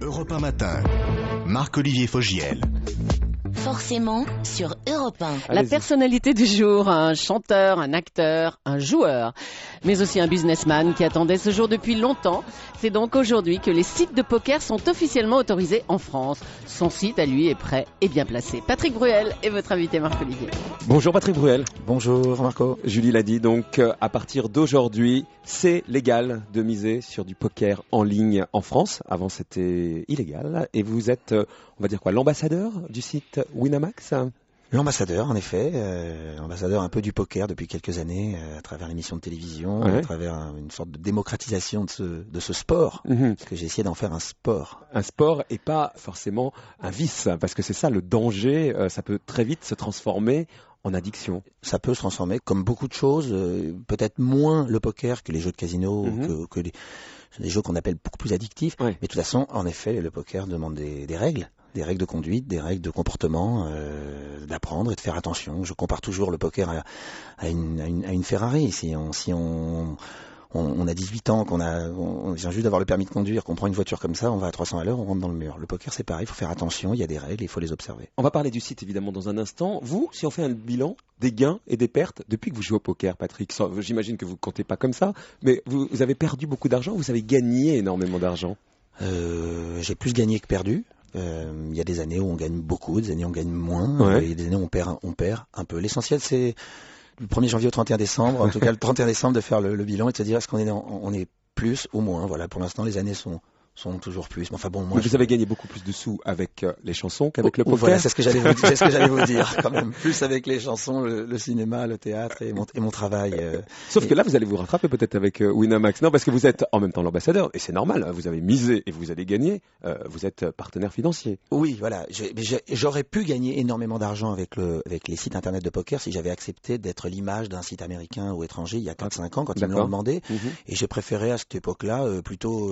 Europe 1 matin, Marc-Olivier Fogiel. Forcément sur Europe 1. La personnalité du jour, un chanteur, un acteur, un joueur, mais aussi un businessman qui attendait ce jour depuis longtemps. C'est donc aujourd'hui que les sites de poker sont officiellement autorisés en France. Son site à lui est prêt et bien placé. Patrick Bruel est votre invité, Marc-Olivier. Bonjour Patrick Bruel. Bonjour Marco. Julie l'a dit, donc à partir d'aujourd'hui, c'est légal de miser sur du poker en ligne en France. Avant c'était illégal. Et vous êtes, on va dire quoi, l'ambassadeur du site Winamax ? L'ambassadeur, en effet, ambassadeur un peu du poker depuis quelques années, à travers l'émission de télévision, Ouais. à travers une sorte de démocratisation de ce sport, parce que j'ai essayé d'en faire un sport. Un sport et pas forcément un vice, parce que c'est ça le danger, ça peut très vite se transformer en addiction. Ça peut se transformer comme beaucoup de choses, peut-être moins le poker que les jeux de casino, que des jeux qu'on appelle beaucoup plus addictifs, Ouais. mais de toute façon, en effet, le poker demande des règles. Des règles de conduite, des règles de comportement, d'apprendre et de faire attention. Je compare toujours le poker à une Ferrari. Si on a 18 ans, on vient juste d'avoir le permis de conduire, qu'on prend une voiture comme ça, on va à 300 à l'heure, on rentre dans le mur. Le poker, c'est pareil, il faut faire attention, il y a des règles, il faut les observer. On va parler du site évidemment dans un instant. Vous, si on fait un bilan des gains et des pertes depuis que vous jouez au poker, Patrick, j'imagine que vous ne comptez pas comme ça, mais vous avez perdu beaucoup d'argent, vous avez gagné énormément d'argent. J'ai plus gagné que perdu. Il y a des années où on gagne beaucoup, des années où on gagne moins, Ouais. il y a des années où on perd un peu. L'essentiel, c'est le 1er janvier au 31 décembre, en tout cas le 31 décembre, de faire le bilan et de se dire est-ce qu'on est plus ou moins. Voilà, pour l'instant, les années sont toujours plus. Mais enfin bon, moi, Mais vous avez gagné beaucoup plus de sous avec les chansons qu'avec le poker. Voilà, c'est ce que j'allais vous dire, quand même. Plus avec les chansons, le cinéma, le théâtre et mon travail. Sauf que là, vous allez vous rattraper peut-être avec Winamax. Non, parce que vous êtes en même temps l'ambassadeur, et c'est normal, hein, vous avez misé et vous allez gagner, vous êtes partenaire financier. Oui, voilà. J'aurais pu gagner énormément d'argent avec les sites internet de poker si j'avais accepté d'être l'image d'un site américain ou étranger il y a 4-5 ans quand ils me l'ont D'accord. demandé. Et j'ai préféré à cette époque-là plutôt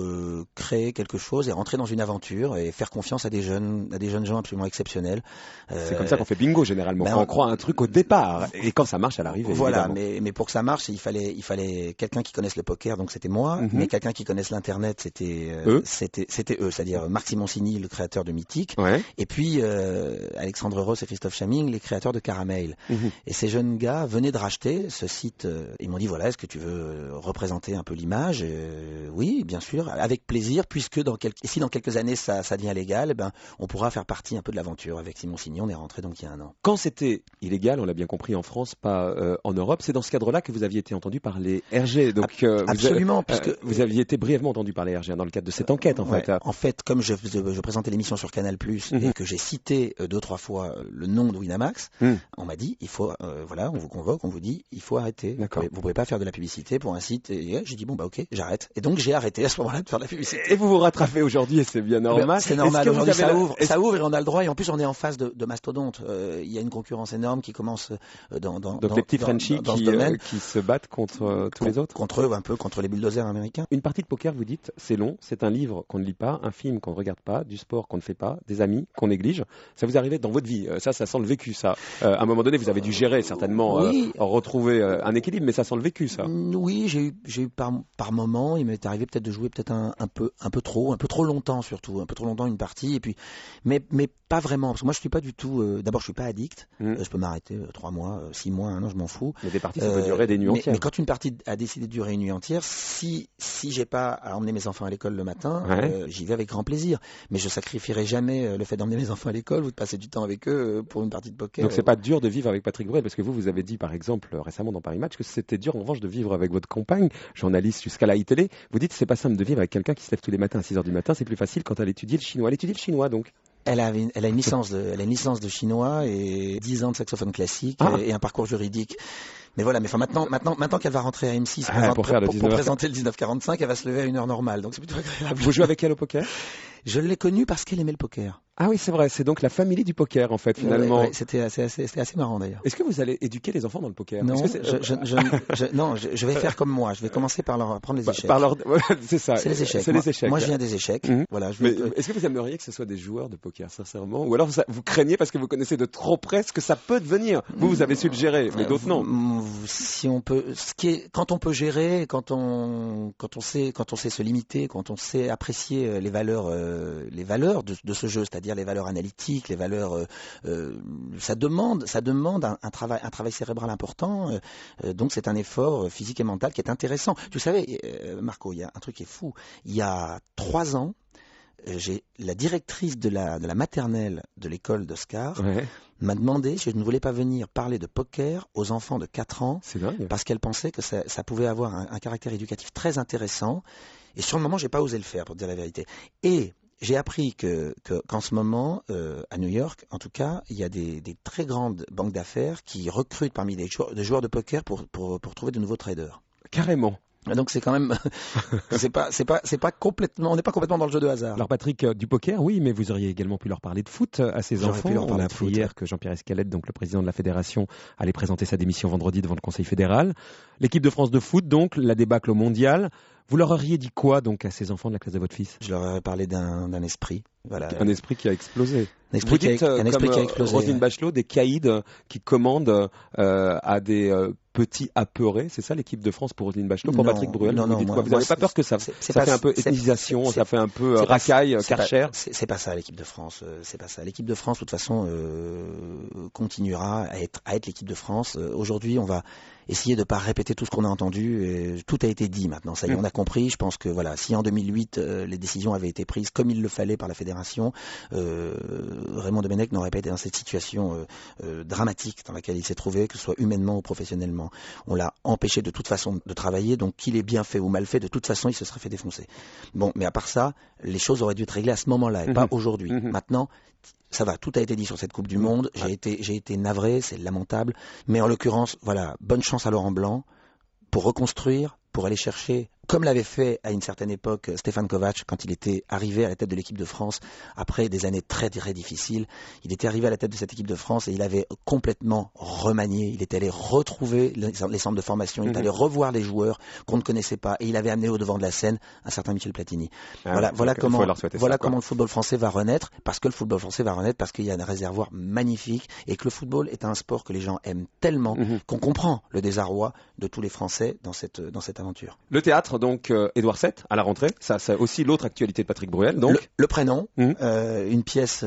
créer quelque chose et rentrer dans une aventure et faire confiance à des jeunes gens absolument exceptionnels. C'est comme ça qu'on fait bingo généralement, ben, quand on croit à un truc au départ, et quand ça marche à l'arrivée. Voilà, évidemment. mais pour que ça marche, il fallait quelqu'un qui connaisse le poker, donc c'était moi, mais quelqu'un qui connaisse l'internet, c'était eux, c'est-à-dire Marc Simoncini, le créateur de Mythique, Ouais. et puis Alexandre Ross et Christophe Chaming, les créateurs de Caramel. Et ces jeunes gars venaient de racheter ce site. Ils m'ont dit voilà, est-ce que tu veux représenter un peu l'image ? Oui, bien sûr, avec plaisir, puisque si dans quelques années ça devient légal, ben on pourra faire partie un peu de l'aventure. Avec Simoncini, on est rentré donc il y a un an. Quand c'était illégal, on l'a bien compris en France, pas en Europe, c'est dans ce cadre-là que vous aviez été entendu par les RG. Donc, Absolument, puisque vous aviez été brièvement entendu par les RG dans le cadre de cette enquête en ouais. fait. En fait, comme je présentais l'émission sur Canal+, et que j'ai cité 2-3 fois le nom de Winamax, on m'a dit, il faut, voilà, on vous convoque, on vous dit, il faut arrêter. D'accord. Vous pouvez pas faire de la publicité pour un site. Et j'ai dit, bon, bah ok, j'arrête. Et donc j'ai arrêté à ce moment-là de faire de la publicité. Et vous vous rattrapez aujourd'hui et c'est bien normal. C'est normal, Est-ce que vous aujourd'hui avez ça ouvre et on a le droit. Et en plus, on est en face de mastodontes. Il y a une concurrence énorme qui commence Donc les petits Frenchies dans ce domaine. qui se battent contre tous les autres. Contre eux, un peu, contre les bulldozers américains. Une partie de poker, vous dites, c'est long, c'est un livre qu'on ne lit pas, un film qu'on ne regarde pas, du sport qu'on ne fait pas, des amis qu'on néglige. Ça vous arrive dans votre vie, ça sent le vécu, ça. À un moment donné, vous avez dû gérer certainement, Oui. retrouver un équilibre, mais ça sent le vécu, ça. Oui, j'ai eu par moment, il m'est arrivé peut-être de jouer peut-être un peu trop longtemps surtout, un peu trop longtemps une partie, et puis, mais pas vraiment, parce que moi je suis pas du tout, d'abord je suis pas addict, je peux m'arrêter 3 mois, 6 mois, 1 an, je m'en fous. Mais des parties, ça peut durer des nuits entières. Mais quand une partie a décidé de durer une nuit entière, si j'ai pas à emmener mes enfants à l'école le matin, j'y vais avec grand plaisir. Mais je sacrifierai jamais le fait d'emmener mes enfants à l'école ou de passer du temps avec eux pour une partie de poker. Donc c'est pas dur de vivre avec Patrick Bruel, parce que vous avez dit par exemple récemment dans Paris Match que c'était dur en revanche de vivre avec votre compagne, journaliste jusqu'à la iTélé. Vous dites c'est pas simple de vivre avec quelqu'un qui se lève tous les matins à 6h du matin, c'est plus facile quand elle étudie le chinois. Elle étudie le chinois donc. Elle a une licence de chinois et 10 ans de saxophone classique et un parcours juridique. Mais voilà, mais enfin maintenant qu'elle va rentrer à M6 pour présenter le 1945, elle va se lever à une heure normale. Donc c'est plutôt agréable. Vous jouez avec elle au poker ? Je l'ai connue parce qu'elle aimait le poker. Ah oui, c'est vrai, c'est donc la famille du poker en fait finalement. Ouais, c'était assez marrant d'ailleurs. Est-ce que vous allez éduquer les enfants dans le poker? Non, Est-ce que je vais faire comme moi. Je vais commencer par leur apprendre les échecs. C'est ça. C'est les échecs. C'est les échecs. Moi, je viens des échecs. Voilà. Mais est-ce que vous aimeriez que ce soit des joueurs de poker, sincèrement? Ou alors vous craignez parce que vous connaissez de trop près ce que ça peut devenir? Vous avez su le gérer, mais d'autres non. Si on peut, quand on peut gérer, quand on sait se limiter, quand on sait apprécier les valeurs de ce jeu, c'est-à-dire les valeurs analytiques, les valeurs, ça demande un travail cérébral important. Donc c'est un effort physique et mental qui est intéressant. Tu savais, Marco, il y a un truc qui est fou. Il y a 3 ans, j'ai la directrice de la maternelle de l'école d'Oscar m'a demandé si je ne voulais pas venir parler de poker aux enfants de 4 ans. C'est dingue. Parce qu'elle pensait que ça pouvait avoir un caractère éducatif très intéressant. Et sur le moment, j'ai pas osé le faire, pour dire la vérité. Et j'ai appris qu'en ce moment, à New York, en tout cas, il y a des très grandes banques d'affaires qui recrutent parmi les joueurs de poker pour trouver de nouveaux traders. Carrément. Donc c'est quand même, c'est pas complètement, on n'est pas complètement dans le jeu de hasard. Alors Patrick, du poker, oui, mais vous auriez également pu leur parler de foot à ces enfants. On a appris hier que Jean-Pierre Escalette, donc le président de la fédération, allait présenter sa démission vendredi devant le Conseil fédéral. L'équipe de France de foot, donc, la débâcle au mondial. Vous leur auriez dit quoi donc à ces enfants de la classe de votre fils? Je leur aurais parlé d'un esprit. Voilà. Un esprit qui a explosé. Un esprit qui a explosé. Roselyne Bachelot, des caïds qui commandent à des petits apeurés. C'est ça l'équipe de France pour Roselyne Bachelot, pour Patrick Bruel? Non, vous n'avez pas peur que ça fait un peu ethnisation, ça fait un peu racaille, Karcher? C'est pas ça l'équipe de France. C'est pas ça. L'équipe de France, de toute façon, continuera à être l'équipe de France. Aujourd'hui, on va essayer de ne pas répéter tout ce qu'on a entendu. Et tout a été dit maintenant. Ça y est, on a compris. Je pense que voilà, si en 2008 les décisions avaient été prises comme il le fallait par la fédération, Raymond Domenech n'aurait pas été dans cette situation dramatique dans laquelle il s'est trouvé, que ce soit humainement ou professionnellement. On l'a empêché de toute façon de travailler, donc qu'il ait bien fait ou mal fait, de toute façon il se serait fait défoncer. Bon, mais à part ça, les choses auraient dû être réglées à ce moment-là et pas aujourd'hui. Maintenant, ça va, tout a été dit sur cette Coupe du Monde. J'ai été navré, c'est lamentable. Mais en l'occurrence, voilà, bonne chance à Laurent Blanc pour reconstruire, pour aller chercher, comme l'avait fait à une certaine époque Stéphane Kovac quand il était arrivé à la tête de l'équipe de France après des années très très difficiles. Il était arrivé à la tête de cette équipe de France et il avait complètement remanié. Il était allé retrouver les centres de formation, il est allé revoir les joueurs qu'on ne connaissait pas et il avait amené au devant de la scène un certain Michel Platini. Voilà comment le football français va renaître, parce que le football français va renaître parce qu'il y a un réservoir magnifique et que le football est un sport que les gens aiment tellement qu'on comprend le désarroi de tous les Français dans cette aventure. Le théâtre, donc Édouard VII à la rentrée, ça c'est aussi l'autre actualité de Patrick Bruel. Donc le prénom, une pièce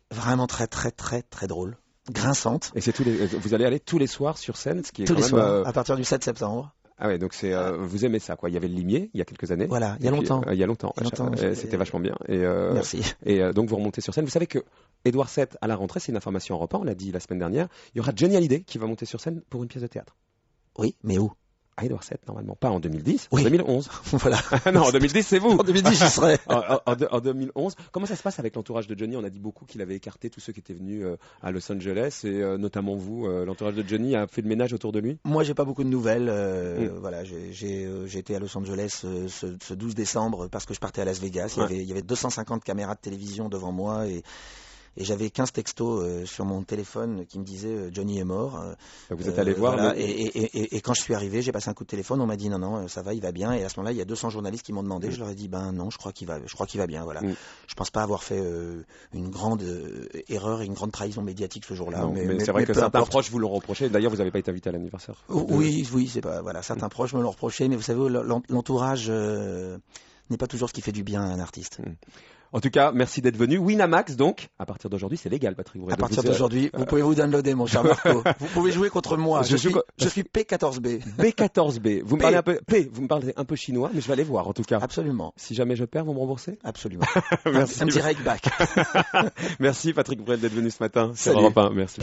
vraiment très très très très drôle, grinçante. Et vous allez aller tous les soirs sur scène, ce qui est tous quand les même, soirs à partir du 7 septembre. Ah ouais, donc vous aimez ça quoi. Il y avait le Limier il y a quelques années. Voilà, il y a longtemps. C'était vachement bien. Merci. Et donc vous remontez sur scène. Vous savez que Édouard VII à la rentrée, c'est une information en repas, on l'a dit la semaine dernière. Il y aura Johnny Hallyday qui va monter sur scène pour une pièce de théâtre. Oui, mais où? À Édouard VII, normalement. Pas en 2010, oui. En 2011. Voilà. Non, en 2010, c'est vous. En 2010, j'y serai. En 2011. Comment ça se passe avec l'entourage de Johnny? On a dit beaucoup qu'il avait écarté tous ceux qui étaient venus à Los Angeles et notamment vous. L'entourage de Johnny a fait le ménage autour de lui? Moi, j'ai pas beaucoup de nouvelles. Voilà, j'ai été à Los Angeles ce 12 décembre parce que je partais à Las Vegas. Il y avait 250 caméras de télévision devant moi et j'avais 15 textos sur mon téléphone qui me disaient Johnny est mort. Vous êtes allé voir voilà, et quand je suis arrivé, j'ai passé un coup de téléphone, on m'a dit non, ça va, il va bien. Et à ce moment-là, il y a 200 journalistes qui m'ont demandé. Je leur ai dit non, je crois qu'il va bien. Voilà. Je pense pas avoir fait une grande erreur et une grande trahison médiatique ce jour-là. Non, mais c'est vrai que certains proches vous l'ont reproché. D'ailleurs, vous n'avez pas été invité à l'anniversaire. Oui, c'est pas voilà. Certains proches me l'ont reproché, mais vous savez, l'entourage n'est pas toujours ce qui fait du bien à un artiste. En tout cas, merci d'être venu. Winamax, donc, à partir d'aujourd'hui, c'est légal, Patrick Bruel. À partir d'aujourd'hui, vous pouvez vous downloader, mon cher Marco. Vous pouvez jouer contre moi. Je suis P14B. B14B. Vous me parlez un peu chinois, mais je vais aller voir, en tout cas. Absolument. Si jamais je perds, vous me remboursez? Absolument. Merci. Un direct back. Merci, Patrick Bruel, d'être venu ce matin sur Europe 1. Merci.